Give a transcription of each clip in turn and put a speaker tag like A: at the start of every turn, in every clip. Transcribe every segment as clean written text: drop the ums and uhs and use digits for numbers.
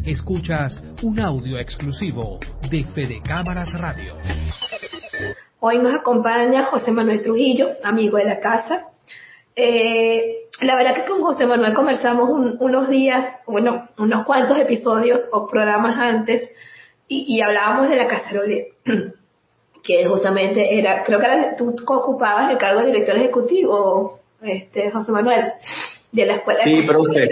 A: Escuchas un audio exclusivo de Fede Cámaras Radio.
B: Hoy nos acompaña José Manuel Trujillo, amigo de la casa. La verdad que con José Manuel conversamos unos unos cuantos episodios o programas antes y hablábamos de la Cacerolé, que justamente era, creo que tú ocupabas el cargo de director ejecutivo, José Manuel, de la escuela.
C: Sí, pero usted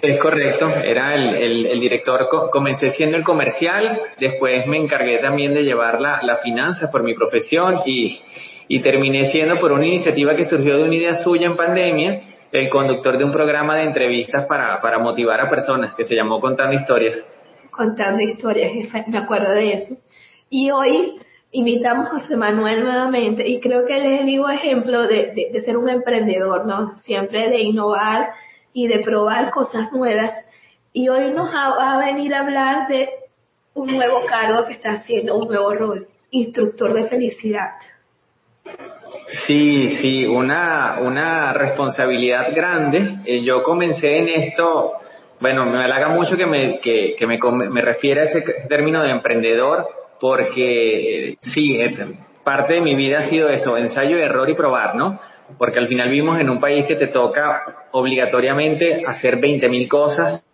C: es correcto, era el director. Comencé siendo el comercial, después me encargué también de llevar la finanzas por mi profesión y terminé siendo, por una iniciativa que surgió de una idea suya en pandemia, el conductor de un programa de entrevistas para motivar a personas que se llamó Contando Historias.
B: Contando Historias, me acuerdo de eso. Y hoy invitamos a José Manuel nuevamente, y creo que él es el vivo ejemplo de ser un emprendedor, ¿no? Siempre de innovar y de probar cosas nuevas. Y hoy nos va a venir a hablar de un nuevo cargo que está haciendo, un nuevo rol, instructor de felicidad.
C: Sí, una responsabilidad grande. Yo comencé en esto, bueno, me halaga mucho que me refiera a ese término de emprendedor, porque parte de mi vida ha sido eso, ensayo, error y probar, ¿no? Porque al final vivimos en un país que te toca obligatoriamente hacer 20.000 cosas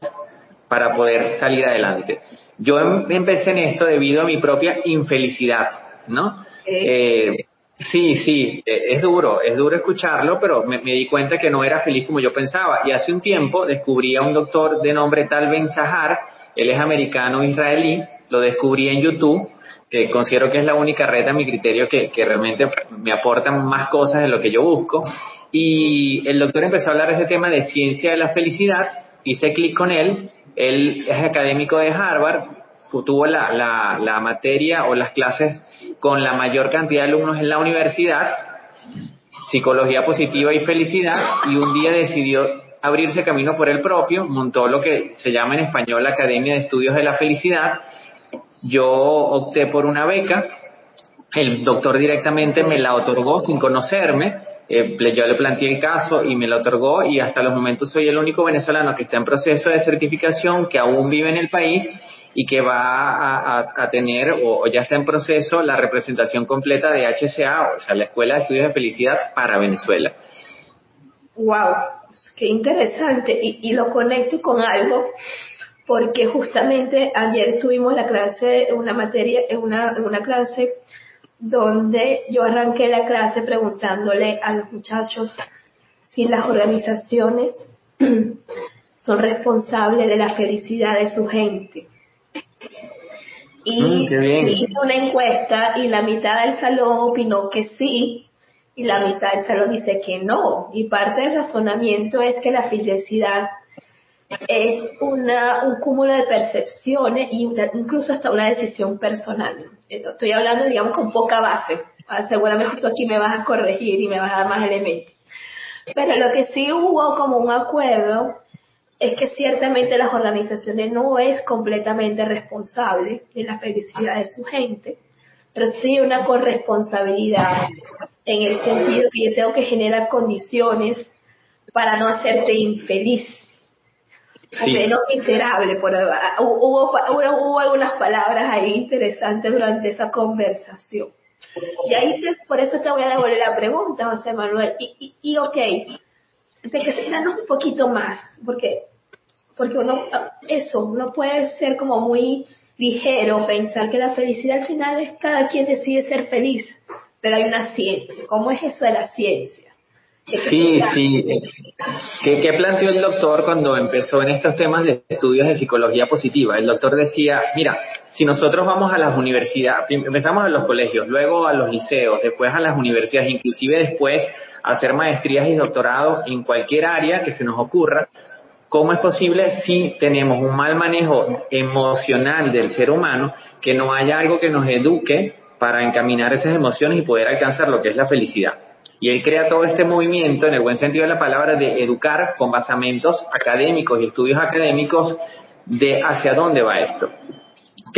C: para poder salir adelante. Yo empecé en esto debido a mi propia infelicidad, ¿no? Sí, es duro escucharlo, pero me di cuenta que no era feliz como yo pensaba. Y hace un tiempo descubrí a un doctor de nombre Tal Ben Sahar. Él es americano-israelí, lo descubrí en YouTube, que considero que es la única red a mi criterio que realmente me aporta más cosas de lo que yo busco. Y el doctor empezó a hablar de ese tema de ciencia de la felicidad, hice clic con él. Él es académico de Harvard, tuvo la materia o las clases con la mayor cantidad de alumnos en la universidad, psicología positiva y felicidad, y un día decidió abrirse camino por él propio, montó lo que se llama en español la Academia de Estudios de la Felicidad. Yo opté por una beca, el doctor directamente me la otorgó sin conocerme, yo le planteé el caso y me la otorgó, y hasta los momentos soy el único venezolano que está en proceso de certificación, que aún vive en el país y que va a tener o ya está en proceso la representación completa de HCA, o sea, la Escuela de Estudios de Felicidad para Venezuela.
B: Wow, qué interesante, y lo conecto con algo, porque justamente ayer tuvimos la clase, una materia, una clase donde yo arranqué la clase preguntándole a los muchachos si las organizaciones son responsables de la felicidad de su gente. Y hice una encuesta y la mitad del salón opinó que sí y la mitad del salón dice que no. Y parte del razonamiento es que la felicidad es un cúmulo de percepciones y incluso hasta una decisión personal. Estoy hablando, digamos, con poca base. Seguramente tú aquí me vas a corregir y me vas a dar más elementos. Pero lo que sí hubo como un acuerdo es que ciertamente las organizaciones no es completamente responsable de la felicidad de su gente, pero sí una corresponsabilidad en el sentido que yo tengo que generar condiciones para no hacerte infeliz o menos miserable. Hubo algunas palabras ahí interesantes durante esa conversación. Y ahí por eso te voy a devolver la pregunta, José Manuel. De que se danos un poquito más, porque uno puede ser como muy ligero, pensar que la felicidad al final es cada quien decide ser feliz, pero hay una ciencia. ¿Cómo es eso de la ciencia?
C: Sí. ¿Qué planteó el doctor cuando empezó en estos temas de estudios de psicología positiva? El doctor decía, mira, si nosotros vamos a las universidades, empezamos a los colegios, luego a los liceos, después a las universidades, inclusive después a hacer maestrías y doctorados en cualquier área que se nos ocurra, ¿cómo es posible si tenemos un mal manejo emocional del ser humano, que no haya algo que nos eduque para encaminar esas emociones y poder alcanzar lo que es la felicidad? Y él crea todo este movimiento, en el buen sentido de la palabra, de educar con basamentos académicos y estudios académicos de hacia dónde va esto.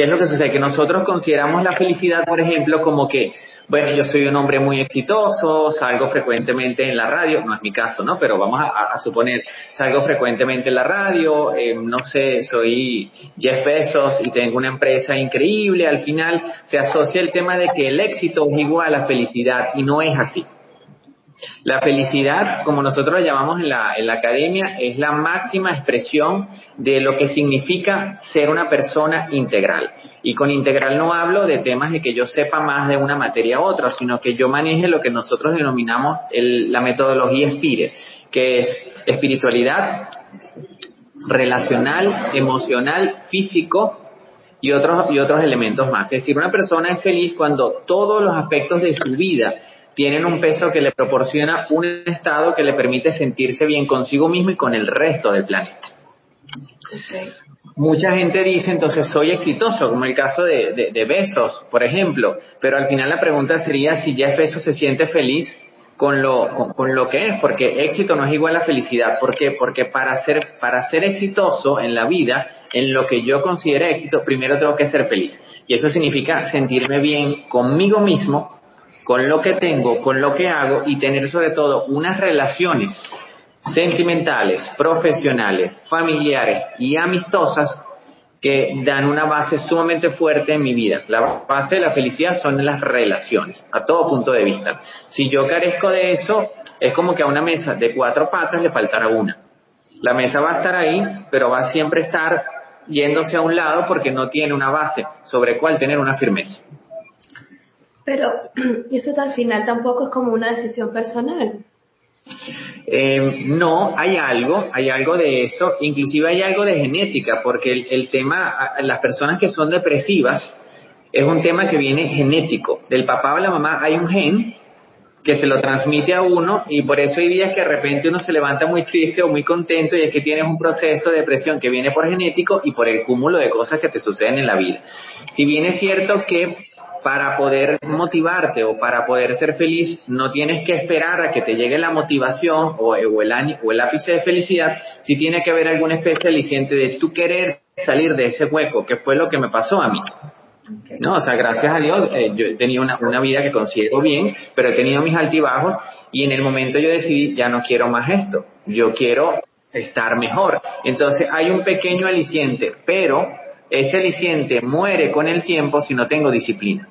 C: ¿Qué es lo que sucede? Que nosotros consideramos la felicidad, por ejemplo, como que, bueno, yo soy un hombre muy exitoso, salgo frecuentemente en la radio, no es mi caso, ¿no? Pero vamos a suponer, salgo frecuentemente en la radio, no sé, soy Jeff Bezos y tengo una empresa increíble. Al final se asocia el tema de que el éxito es igual a felicidad, y no es así. La felicidad, como nosotros la llamamos en la academia, es la máxima expresión de lo que significa ser una persona integral. Y con integral no hablo de temas de que yo sepa más de una materia a otra, sino que yo maneje lo que nosotros denominamos la metodología SPIRE, que es espiritualidad, relacional, emocional, físico y otros elementos más. Es decir, una persona es feliz cuando todos los aspectos de su vida tienen un peso que le proporciona un estado que le permite sentirse bien consigo mismo y con el resto del planeta.
B: Okay.
C: Mucha gente dice, entonces soy exitoso, como el caso de Bezos, por ejemplo, pero al final la pregunta sería si Jeff Bezos se siente feliz con lo que es, porque éxito no es igual a felicidad. ¿Por qué? Porque para ser exitoso en la vida, en lo que yo considere éxito, primero tengo que ser feliz. Y eso significa sentirme bien conmigo mismo, con lo que tengo, con lo que hago, y tener sobre todo unas relaciones sentimentales, profesionales, familiares y amistosas que dan una base sumamente fuerte en mi vida. La base de la felicidad son las relaciones, a todo punto de vista. Si yo carezco de eso, es como que a una mesa de 4 patas le faltara una. La mesa va a estar ahí, pero va a siempre estar yéndose a un lado porque no tiene una base sobre cuál tener una firmeza.
B: Pero eso al final tampoco es como una decisión personal.
C: No, hay algo de eso, inclusive hay algo de genética, porque el tema, las personas que son depresivas, es un tema que viene genético. Del papá o la mamá hay un gen que se lo transmite a uno, y por eso hay días que de repente uno se levanta muy triste o muy contento, y es que tienes un proceso de depresión que viene por genético y por el cúmulo de cosas que te suceden en la vida. Si bien es cierto que para poder motivarte o para poder ser feliz, no tienes que esperar a que te llegue la motivación o el ápice de felicidad, sí tiene que haber alguna especie de aliciente de tú querer salir de ese hueco, que fue lo que me pasó a mí. No, o sea, gracias a Dios, yo he tenido una vida que considero bien, pero he tenido mis altibajos, y en el momento yo decidí, ya no quiero más esto, yo quiero estar mejor. Entonces hay un pequeño aliciente, pero ese aliciente muere con el tiempo si no tengo disciplina.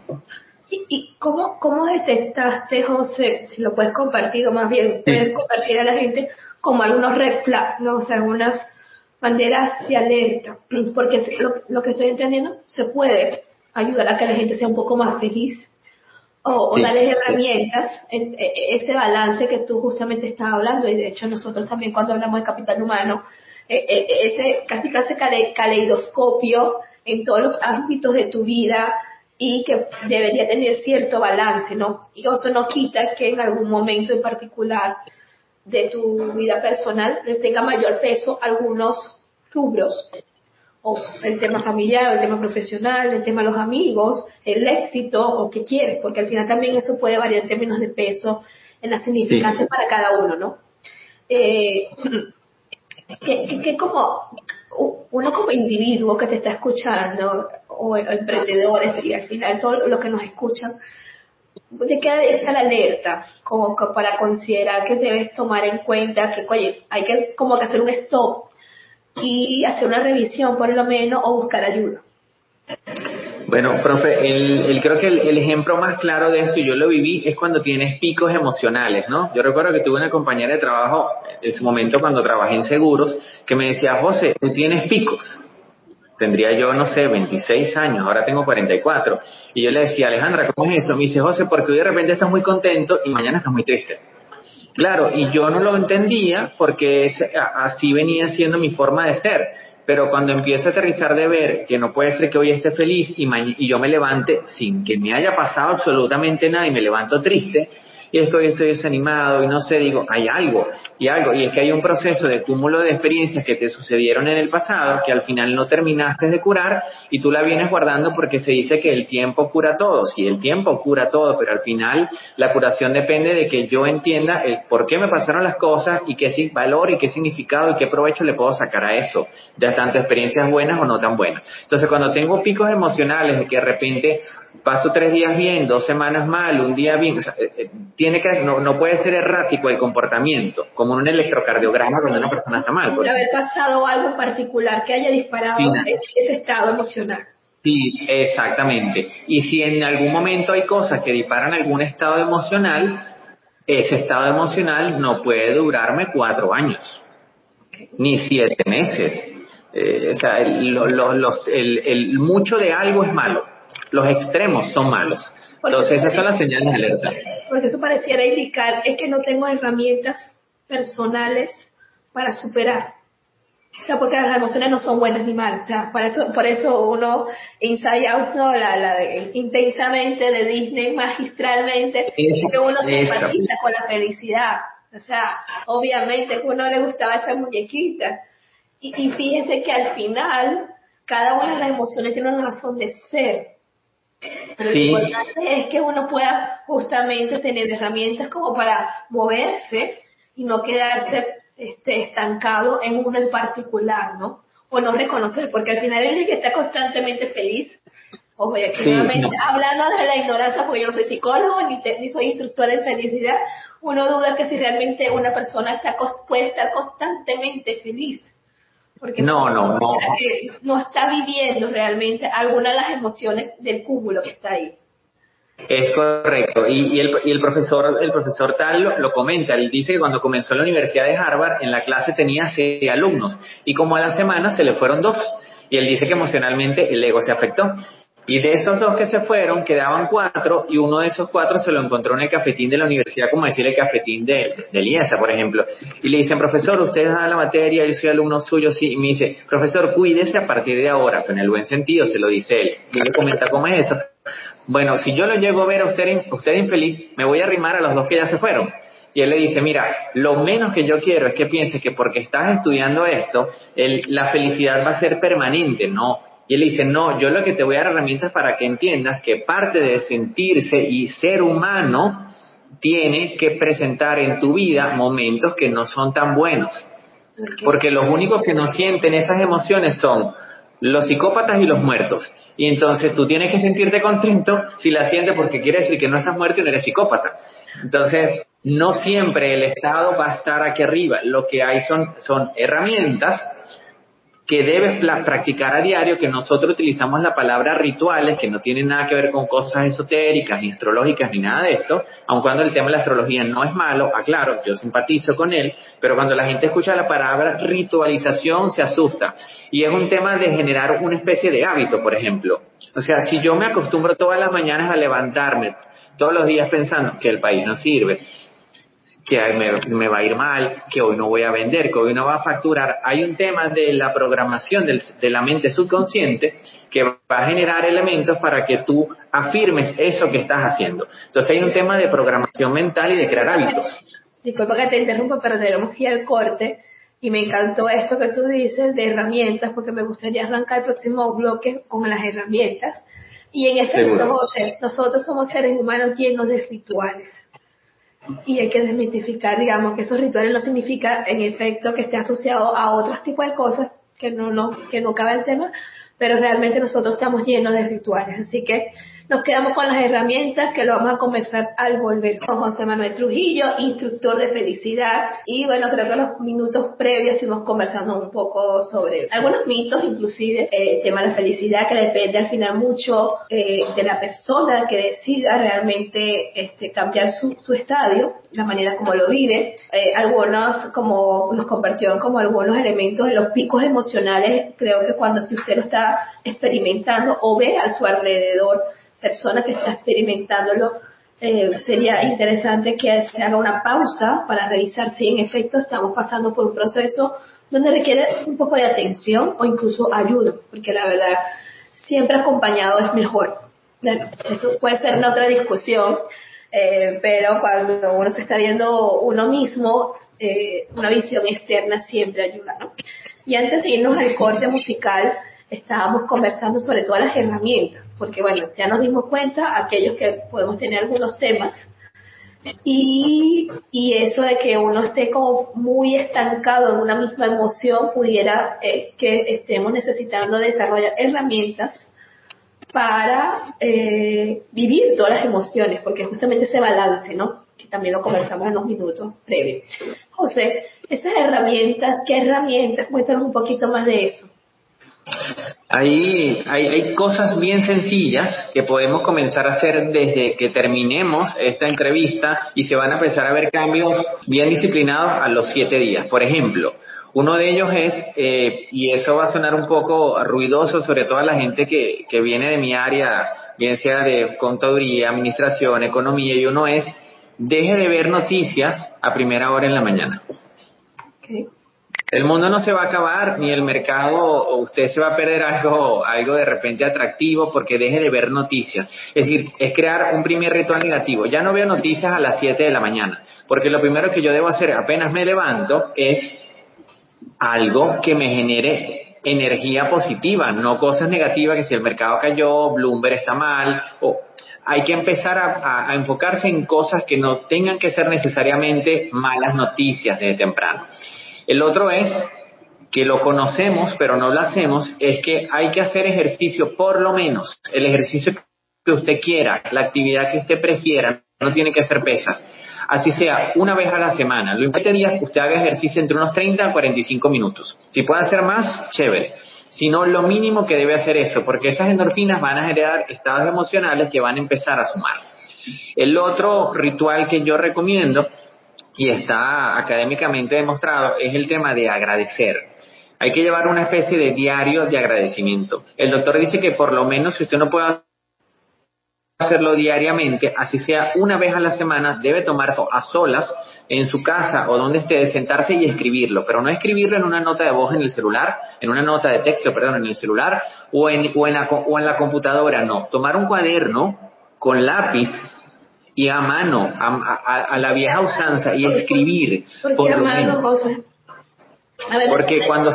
B: ¿Y cómo detectaste, José, si lo puedes compartir, o más bien puedes compartir a la gente como algunos red flags, ¿no? O sea, algunas banderas de alerta? Porque lo que estoy entendiendo, se puede ayudar a que la gente sea un poco más feliz, o darles herramientas, ese balance que tú justamente estabas hablando. Y de hecho nosotros también, cuando hablamos de capital humano, ese casi caleidoscopio en todos los ámbitos de tu vida, y que debería tener cierto balance, ¿no? Y eso no quita que en algún momento en particular de tu vida personal les tenga mayor peso algunos rubros, o el tema familiar, el tema profesional, el tema de los amigos, el éxito, o qué quieres, porque al final también eso puede variar en términos de peso, en la significancia para cada uno, ¿no? Que como uno como individuo que te está escuchando, o emprendedores, y al final todos los que nos escuchan, ¿de qué debe estar alerta? Como que para considerar que debes tomar en cuenta que, oye, hay que como que hacer un stop y hacer una revisión por lo menos, o buscar ayuda.
C: Bueno, profe, creo que el ejemplo más claro de esto, y yo lo viví, es cuando tienes picos emocionales, ¿no? Yo recuerdo que tuve una compañera de trabajo en su momento cuando trabajé en seguros, que me decía, José, tú tienes picos. Tendría yo, no sé, 26 años, ahora tengo 44. Y yo le decía, Alejandra, ¿cómo es eso? Me dice, José, porque hoy de repente estás muy contento y mañana estás muy triste. Claro, y yo no lo entendía porque así venía siendo mi forma de ser. Pero cuando empiezo a aterrizar de ver que no puede ser que hoy esté feliz y yo me levante sin que me haya pasado absolutamente nada y me levanto triste, y es que hoy estoy desanimado y no sé, digo, hay algo, y es que hay un proceso de cúmulo de experiencias que te sucedieron en el pasado que al final no terminaste de curar y tú la vienes guardando porque se dice que el tiempo cura todo. Sí, el tiempo cura todo, pero al final la curación depende de que yo entienda el por qué me pasaron las cosas y qué valor y qué significado y qué provecho le puedo sacar a eso, de tanto experiencias buenas o no tan buenas. Entonces, cuando tengo picos emocionales de que de repente paso 3 días bien, 2 semanas mal, un día bien, o sea, no puede ser errático el comportamiento, como un electrocardiograma cuando una persona está mal.
B: Puede haber pasado algo particular que haya disparado ese estado emocional.
C: Sí, exactamente. Y si en algún momento hay cosas que disparan algún estado emocional, ese estado emocional no puede durarme 4 años, ni 7 meses. O sea, mucho de algo es malo. Los extremos son malos. Entonces esas son las señales de alerta.
B: Porque eso pareciera indicar es que no tengo herramientas personales para superar. O sea, porque las emociones no son buenas ni malas. O sea, por eso uno, Inside Out, ¿no? Intensamente de Disney, magistralmente, que uno se empatiza con la felicidad. O sea, obviamente a uno le gustaba esa muñequita. Y fíjense que al final, cada una de las emociones tiene una razón de ser. Pero lo importante es que uno pueda justamente tener herramientas como para moverse y no quedarse estancado en uno en particular, ¿no? O no reconocer, porque al final el que está constantemente feliz, ojo, y aquí nuevamente hablando de la ignorancia, porque yo no soy psicólogo ni soy instructora en felicidad, uno duda que si realmente una persona puede estar constantemente feliz. Porque no está viviendo realmente alguna de las emociones del cúmulo que está ahí.
C: Es correcto, y el profesor tal lo comenta. Él dice que cuando comenzó en la Universidad de Harvard, en la clase tenía 6 alumnos, y como a la semana se le fueron 2, y él dice que emocionalmente el ego se afectó. Y de esos 2 que se fueron, quedaban 4, y uno de esos 4 se lo encontró en el cafetín de la universidad, como decir el cafetín de IESA, por ejemplo. Y le dicen, profesor, usted da la materia, yo soy alumno suyo, sí. Y me dice, profesor, cuídese a partir de ahora, pero en el buen sentido, se lo dice él. Y le comenta cómo es eso. Bueno, si yo lo llego a ver a usted infeliz, me voy a arrimar a los 2 que ya se fueron. Y él le dice, mira, lo menos que yo quiero es que pienses que porque estás estudiando esto, la felicidad va a ser permanente. No. Y él dice, no, yo lo que te voy a dar herramientas para que entiendas que parte de sentirse y ser humano tiene que presentar en tu vida momentos que no son tan buenos. Porque los únicos que no sienten esas emociones son los psicópatas y los muertos. Y entonces tú tienes que sentirte contento si la sientes, porque quiere decir que no estás muerto y no eres psicópata. Entonces, no siempre el estado va a estar aquí arriba. Lo que hay son herramientas que debes practicar a diario, que nosotros utilizamos la palabra rituales, que no tienen nada que ver con cosas esotéricas, ni astrológicas, ni nada de esto, aun cuando el tema de la astrología no es malo, aclaro, yo simpatizo con él, pero cuando la gente escucha la palabra ritualización se asusta, y es un tema de generar una especie de hábito, por ejemplo. O sea, si yo me acostumbro todas las mañanas a levantarme, todos los días pensando que el país no sirve, que me va a ir mal, que hoy no voy a vender, que hoy no va a facturar. Hay un tema de la programación de la mente subconsciente que va a generar elementos para que tú afirmes eso que estás haciendo. Entonces hay un tema de programación mental y de crear hábitos.
B: Disculpa que te interrumpa, pero tenemos que ir al corte. Y me encantó esto que tú dices de herramientas, porque me gustaría arrancar el próximo bloque con las herramientas. Y en efecto, José, nosotros somos seres humanos llenos de rituales. Y hay que desmitificar, digamos, que esos rituales no significa, en efecto, que esté asociado a otros tipos de cosas que no cabe el tema, pero realmente nosotros estamos llenos de rituales. Así que nos quedamos con las herramientas que lo vamos a conversar al volver con José Manuel Trujillo, instructor de felicidad. Y bueno, creo que los minutos previos estuvimos conversando un poco sobre algunos mitos, inclusive el tema de la felicidad, que depende al final mucho de la persona que decida realmente cambiar su estadio, la manera como lo vive. Algunos, como nos compartieron como algunos elementos de los picos emocionales, creo que cuando si usted lo está experimentando o ve a su alrededor persona que está experimentándolo, sería interesante que se haga una pausa para revisar si en efecto estamos pasando por un proceso donde requiere un poco de atención o incluso ayuda, porque la verdad siempre acompañado es mejor. Eso puede ser en otra discusión, pero cuando uno se está viendo uno mismo, una visión externa siempre ayuda, ¿no? Y antes de irnos al corte musical, estábamos conversando sobre todas las herramientas, porque bueno, ya nos dimos cuenta, aquellos que podemos tener algunos temas, y eso de que uno esté como muy estancado en una misma emoción, pudiera que estemos necesitando desarrollar herramientas para vivir todas las emociones, porque justamente ese balance, ¿no? Que también lo conversamos en unos minutos previos. José, esas herramientas, ¿qué herramientas? Cuéntanos un poquito más de eso.
C: Hay cosas bien sencillas que podemos comenzar a hacer desde que terminemos esta entrevista y se van a empezar a ver cambios bien disciplinados a los 7 días. Por ejemplo, uno de ellos es, y eso va a sonar un poco ruidoso, sobre todo a la gente que viene de mi área, bien sea de contaduría, administración, economía, y uno es, deje de ver noticias a primera hora en la mañana.
B: Okay.
C: El mundo no se va a acabar, ni el mercado, o usted se va a perder algo de repente atractivo porque deje de ver noticias. Es decir, es crear un primer ritual negativo. Ya no veo noticias a las 7 de la mañana, porque lo primero que yo debo hacer apenas me levanto es algo que me genere energía positiva, no cosas negativas, que si el mercado cayó, Bloomberg está mal, o hay que empezar a enfocarse en cosas que no tengan que ser necesariamente malas noticias desde temprano. El otro es, que lo conocemos pero no lo hacemos, es que hay que hacer ejercicio, por lo menos, el ejercicio que usted quiera, la actividad que usted prefiera, no tiene que ser pesas. Así sea, una vez a la semana. Lo importante es que usted haga ejercicio entre unos 30 a 45 minutos. Si puede hacer más, chévere. Si no, lo mínimo que debe hacer eso, porque esas endorfinas van a generar estados emocionales que van a empezar a sumar. El otro ritual que yo recomiendo, y está académicamente demostrado, es el tema de agradecer. Hay que llevar una especie de diario de agradecimiento. El doctor dice que por lo menos, si usted no puede hacerlo diariamente, así sea una vez a la semana, debe tomarlo a solas en su casa o donde esté, de sentarse y escribirlo, pero no escribirlo en una nota de voz en el celular, en una nota de texto, en el celular o en la computadora, no. Tomar un cuaderno con lápiz y a mano, a la vieja usanza, y escribir.
B: ¿Por qué a mano, José? A ver,
C: porque cuando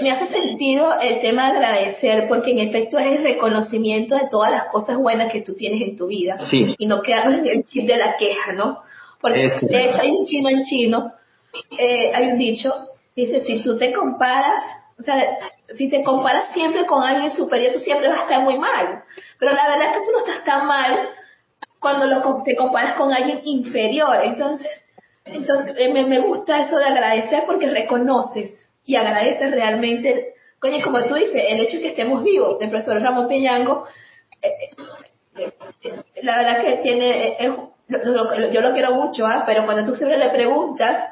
B: me hace sentido el tema de agradecer, porque en efecto es el reconocimiento de todas las cosas buenas que tú tienes en tu vida,
C: sí,
B: y no quedarnos en el chip de la queja, ¿no? Porque de hecho hay un chino en chino, hay un dicho, dice, si tú te comparas, o sea, si te comparas siempre con alguien superior, tú siempre vas a estar muy mal, pero la verdad es que tú no estás tan mal cuando te comparas con alguien inferior. Entonces me gusta eso de agradecer, porque reconoces y agradeces realmente, coño, como tú dices, el hecho de que estemos vivos. El profesor Ramón Peñango, la verdad que tiene, yo lo quiero mucho, pero cuando tú siempre le preguntas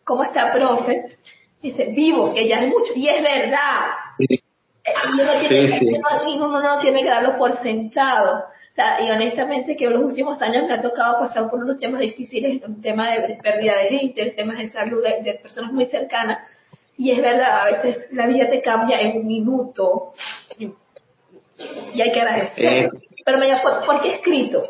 B: cómo está, profe, dice, vivo, que ya es mucho, y es verdad.
C: Sí.
B: Y uno no tiene que darlo por sentado. O sea, y honestamente que en los últimos años me ha tocado pasar por unos temas difíciles, un tema de pérdida de gente, temas de salud de personas muy cercanas, y es verdad, a veces la vida te cambia en un minuto y hay que agradecer. Pero ¿por qué escrito?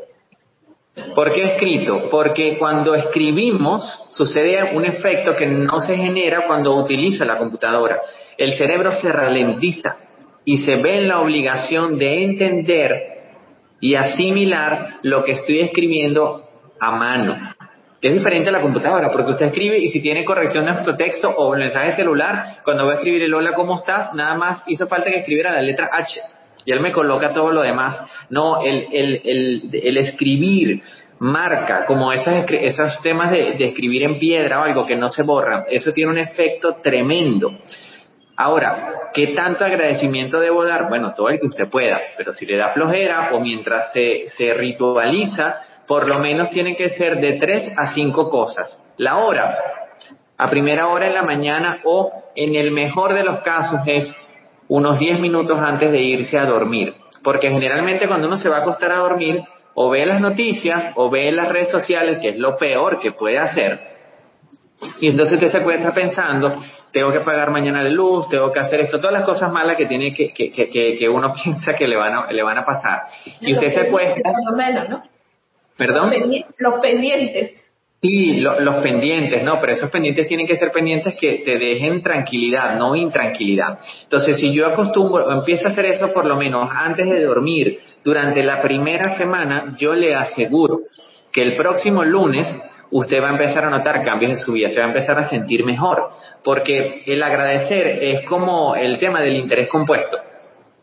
C: ¿Por qué escrito? Porque cuando escribimos sucede un efecto que no se genera cuando utiliza la computadora. El cerebro se ralentiza y se ve en la obligación de entender y asimilar lo que estoy escribiendo a mano. Es diferente a la computadora, porque usted escribe y si tiene corrección de nuestro texto o mensaje celular, cuando va a escribir el hola, ¿cómo estás?, nada más hizo falta que escribiera la letra H y él me coloca todo lo demás. No, el escribir marca, como esos temas de escribir en piedra o algo que no se borra, eso tiene un efecto tremendo. Ahora, ¿qué tanto agradecimiento debo dar? Bueno, todo el que usted pueda, pero si le da flojera o mientras se ritualiza, por lo menos tienen que ser de 3 a 5 cosas. La hora, a primera hora en la mañana, o en el mejor de los casos es unos 10 minutos antes de irse a dormir, porque generalmente cuando uno se va a acostar a dormir, o ve las noticias o ve las redes sociales, que es lo peor que puede hacer, y entonces usted se acuesta pensando, tengo que pagar mañana la luz, tengo que hacer esto, todas las cosas malas que tiene que uno piensa que le van a pasar. Y usted se acuesta,
B: por lo menos, ¿no?
C: ¿Perdón?
B: Los pendientes.
C: Sí, los pendientes, no, pero esos pendientes tienen que ser pendientes que te dejen tranquilidad, no intranquilidad. Entonces, si yo empiezo a hacer eso por lo menos antes de dormir, durante la primera semana, yo le aseguro que el próximo lunes usted va a empezar a notar cambios en su vida, se va a empezar a sentir mejor, porque el agradecer es como el tema del interés compuesto.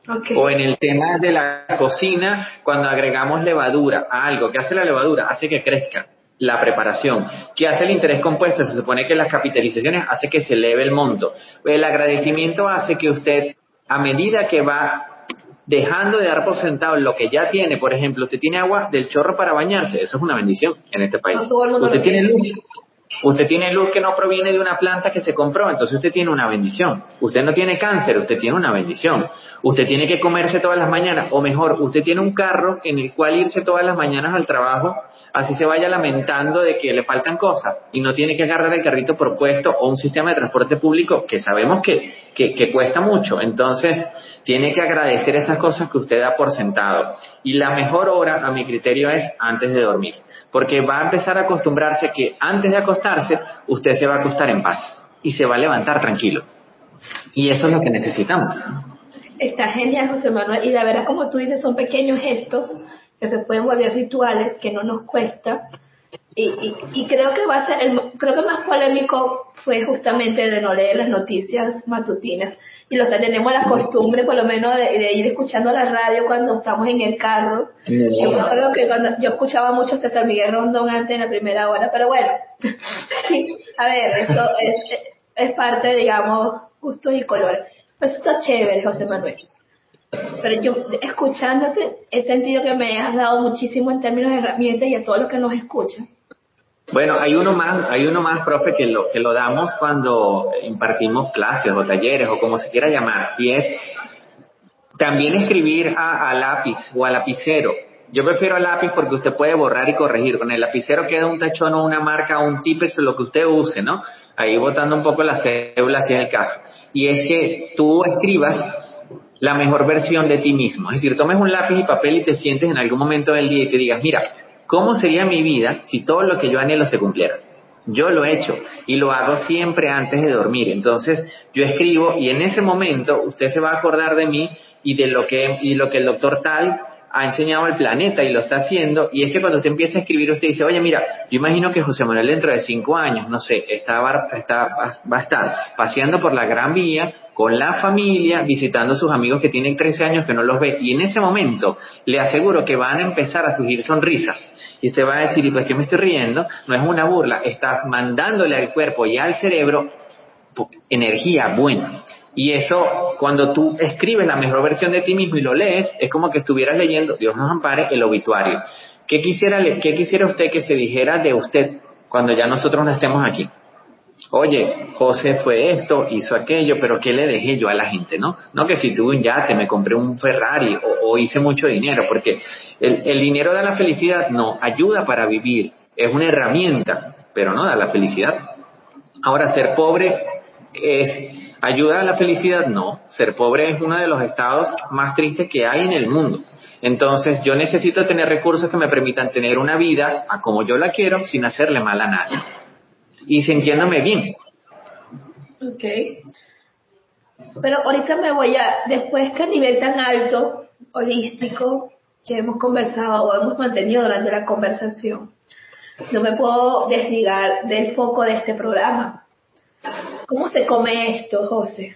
B: Okay.
C: O en el tema de la cocina, cuando agregamos levadura a algo, ¿qué hace la levadura? Hace que crezca la preparación. ¿Qué hace el interés compuesto? Se supone que las capitalizaciones hace que se eleve el monto. El agradecimiento hace que usted, a medida que va dejando de dar por sentado lo que ya tiene, por ejemplo, usted tiene agua del chorro para bañarse, eso es una bendición en este país.
B: No todo el mundo
C: usted
B: lo
C: tiene luz. Usted tiene luz que no proviene de una planta que se compró, entonces usted tiene una bendición. Usted no tiene cáncer, usted tiene una bendición. Usted tiene que comerse todas las mañanas, o mejor, usted tiene un carro en el cual irse todas las mañanas al trabajo, así se vaya lamentando de que le faltan cosas, y no tiene que agarrar el carrito propuesto o un sistema de transporte público que sabemos que cuesta mucho. Entonces, tiene que agradecer esas cosas que usted da por sentado. Y la mejor hora, a mi criterio, es antes de dormir. Porque va a empezar a acostumbrarse que antes de acostarse, usted se va a acostar en paz y se va a levantar tranquilo. Y eso es lo que necesitamos.
B: Está genial, José Manuel. Y la verdad, como tú dices, son pequeños gestos que se pueden volver rituales, que no nos cuesta. Y creo que va a ser, creo que el más polémico fue justamente de no leer las noticias matutinas. Y los que tenemos la costumbre, por lo menos, de ir escuchando la radio cuando estamos en el carro. Yo me acuerdo que cuando yo escuchaba mucho a César Miguel Rondón antes en la primera hora, pero bueno, a ver, eso es parte, digamos, gustos y colores. Pero eso está chévere, José Manuel. Pero yo, escuchándote, he sentido que me has dado muchísimo en términos de herramientas y a todos los que nos escuchan.
C: Bueno, hay uno más, profe, que lo damos cuando impartimos clases o talleres o como se quiera llamar, y es también escribir a lápiz o a lapicero. Yo prefiero a lápiz porque usted puede borrar y corregir. Con el lapicero queda un tachón o una marca o un típex o lo que usted use, ¿no? Ahí botando un poco la cédula si es el caso. Y es que tú escribas la mejor versión de ti mismo. Es decir, tomes un lápiz y papel y te sientes en algún momento del día y te digas, mira, ¿cómo sería mi vida si todo lo que yo anhelo se cumpliera? Yo lo he hecho y lo hago siempre antes de dormir. Entonces, yo escribo y en ese momento usted se va a acordar de mí y de lo que el doctor tal ha enseñado al planeta y lo está haciendo. Y es que cuando usted empieza a escribir, usted dice, oye, mira, yo imagino que José Manuel dentro de 5 años, no sé, va a estar paseando por la Gran Vía con la familia, visitando a sus amigos que tienen 13 años que no los ve, y en ese momento le aseguro que van a empezar a surgir sonrisas, y usted va a decir, ¿y pues qué me estoy riendo? No es una burla, estás mandándole al cuerpo y al cerebro energía buena, y eso, cuando tú escribes la mejor versión de ti mismo y lo lees, es como que estuvieras leyendo, Dios nos ampare, el obituario. ¿Qué quisiera usted que se dijera de usted cuando ya nosotros no estemos aquí? Oye, José fue esto, hizo aquello, pero ¿qué le dejé yo a la gente, no? No que si tuve un yate, me compré un Ferrari o hice mucho dinero, porque el dinero da la felicidad, no, ayuda para vivir, es una herramienta, pero no da la felicidad. Ahora, ser pobre ayuda a la felicidad, no, ser pobre es uno de los estados más tristes que hay en el mundo. Entonces, yo necesito tener recursos que me permitan tener una vida a como yo la quiero, sin hacerle mal a nadie. Y sintiéndome bien.
B: Okay. Pero ahorita me voy después que a nivel tan alto, holístico, que hemos conversado o hemos mantenido durante la conversación, no me puedo desligar del foco de este programa. ¿Cómo se come esto, José?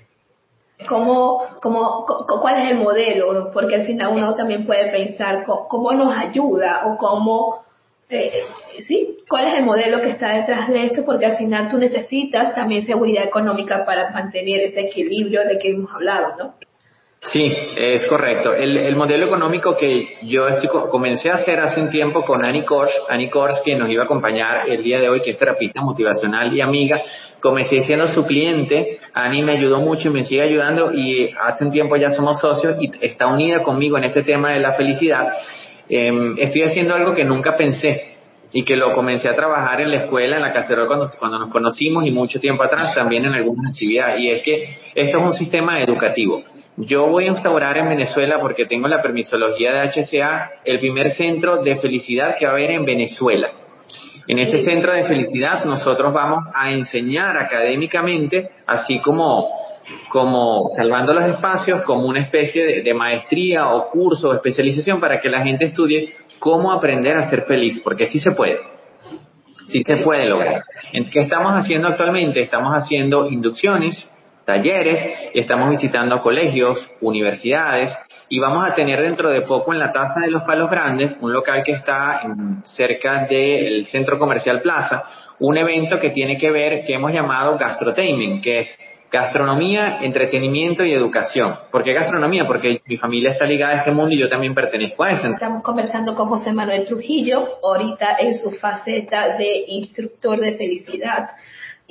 B: ¿Cuál es el modelo? Porque al final uno también puede pensar cómo nos ayuda o cómo... sí, ¿cuál es el modelo que está detrás de esto? Porque al final tú necesitas también seguridad económica para mantener ese equilibrio de que hemos hablado, ¿no?
C: Sí, es correcto. El modelo económico que yo comencé a hacer hace un tiempo con Annie Kors, que nos iba a acompañar el día de hoy, que es terapista motivacional y amiga, comencé siendo su cliente. Annie me ayudó mucho y me sigue ayudando, y hace un tiempo ya somos socios y está unida conmigo en este tema de la felicidad. Estoy haciendo algo que nunca pensé y que lo comencé a trabajar en la escuela, en la cacerola, cuando nos conocimos, y mucho tiempo atrás también en algunas actividades, y es que esto es un sistema educativo. yo voy a instaurar en Venezuela, porque tengo la permisología de HCA, el primer centro de felicidad que va a haber en Venezuela. En ese centro de felicidad nosotros vamos a enseñar académicamente, así como salvando los espacios, como una especie de maestría o curso o especialización para que la gente estudie cómo aprender a ser feliz, porque sí se puede lograr. ¿Qué estamos haciendo actualmente? Estamos haciendo inducciones, talleres, estamos visitando colegios, universidades, y vamos a tener dentro de poco en la Taza de los Palos Grandes, un local que está cerca del Centro Comercial Plaza, un evento que tiene que ver, que hemos llamado Gastrotainment, que es gastronomía, entretenimiento y educación. ¿Por qué gastronomía? Porque mi familia está ligada a este mundo y yo también pertenezco a eso.
B: Estamos conversando con José Manuel Trujillo, ahorita en su faceta de instructor de felicidad.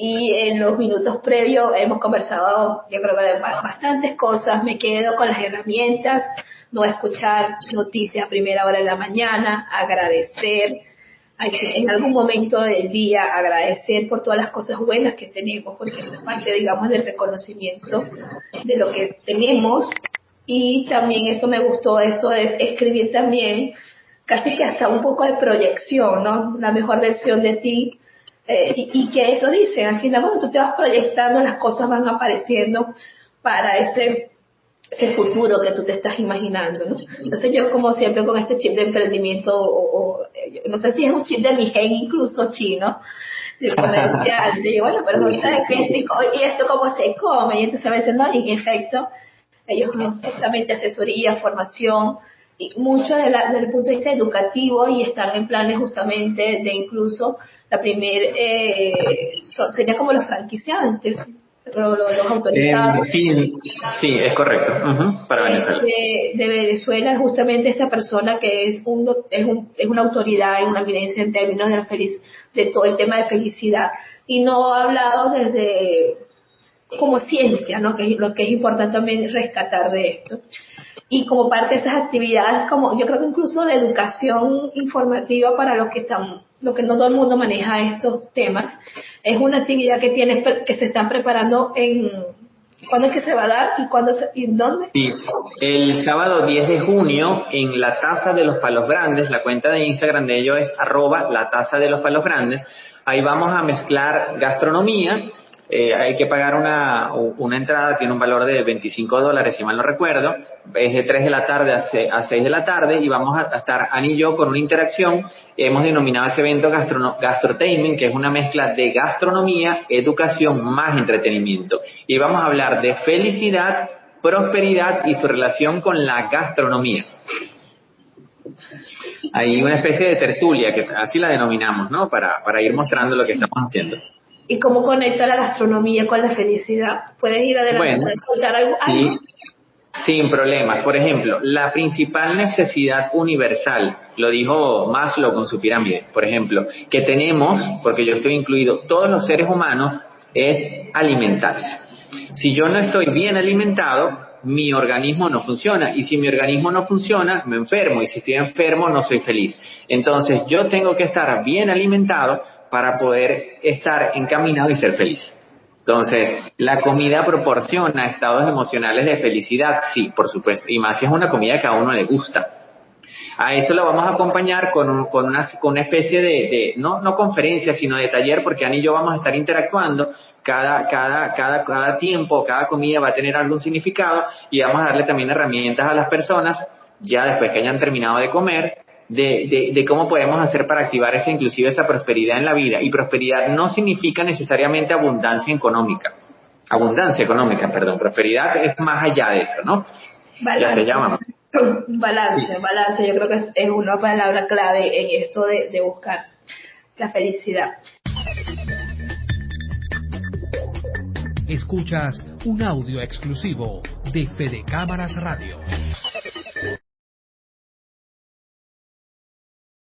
B: Y en los minutos previos hemos conversado, yo creo que de bastantes cosas. Me quedo con las herramientas, no escuchar noticias a primera hora de la mañana, agradecer. En algún momento del día agradecer por todas las cosas buenas que tenemos, porque eso es parte, digamos, del reconocimiento de lo que tenemos. Y también esto me gustó, esto de escribir también, casi que hasta un poco de proyección, ¿no? La mejor versión de ti, y que eso dice, al final cuando tú te vas proyectando, las cosas van apareciendo para ese futuro que tú te estás imaginando, ¿no? Entonces yo, como siempre, con este chip de emprendimiento, no sé si es un chip de mi gen incluso chino, de comercial, de bueno, pero no sabes qué, y esto cómo se come, y entonces a veces no, y en efecto, ellos justamente asesoría, formación, y mucho desde el punto de vista educativo, y están en planes justamente de incluso la primer, sería como los franquiciantes, los autorizados.
C: Sí, es correcto, para Venezuela.
B: De Venezuela, justamente esta persona que es una autoridad y una evidencia en términos de todo el tema de felicidad, y no ha hablado desde como ciencia, ¿no? Que es lo que es importante también rescatar de esto. Y como parte de esas actividades, como yo creo que incluso de educación informativa para lo que no todo el mundo maneja estos temas, es una actividad que se están preparando ¿cuándo es que se va a dar y dónde?
C: Sí, el sábado 10 de junio en la Taza de los Palos Grandes, la cuenta de Instagram de ellos es @la Taza de los Palos Grandes. Ahí vamos a mezclar gastronomía. Hay que pagar una entrada, tiene un valor de $25, si mal no recuerdo. Es de 3 de la tarde a 6 de la tarde, y vamos a estar Ani y yo con una interacción. Hemos denominado ese evento Gastrotainment, que es una mezcla de gastronomía, educación más entretenimiento. Y vamos a hablar de felicidad, prosperidad y su relación con la gastronomía. Hay una especie de tertulia, que así la denominamos, ¿no? Para ir mostrando lo que estamos haciendo.
B: ¿Y cómo conecta la gastronomía con la felicidad? ¿Puedes ir adelante?
C: Bueno,
B: ¿puedes contar algo?
C: Sí, sin problemas. Por ejemplo, la principal necesidad universal, lo dijo Maslow con su pirámide, por ejemplo, que tenemos, porque yo estoy incluido, todos los seres humanos, es alimentarse. Si yo no estoy bien alimentado, mi organismo no funciona, y si mi organismo no funciona, me enfermo, y si estoy enfermo, no soy feliz. Entonces, yo tengo que estar bien alimentado para poder estar encaminado y ser feliz. Entonces, ¿la comida proporciona estados emocionales de felicidad? Sí, por supuesto, y más si es una comida que a uno le gusta. A eso lo vamos a acompañar con una especie de no conferencia, sino de taller, porque Ani y yo vamos a estar interactuando. Cada tiempo, cada comida va a tener algún significado, y vamos a darle también herramientas a las personas, ya después que hayan terminado de comer, de cómo podemos hacer para activar inclusive esa prosperidad en la vida. Y prosperidad no significa necesariamente abundancia económica, prosperidad es más allá de eso, ¿no?
B: Balance.
C: Ya se llama.
B: Balance, yo creo que es una palabra clave en esto de buscar la felicidad.
A: Escuchas un audio exclusivo de Fede Cámaras Radio.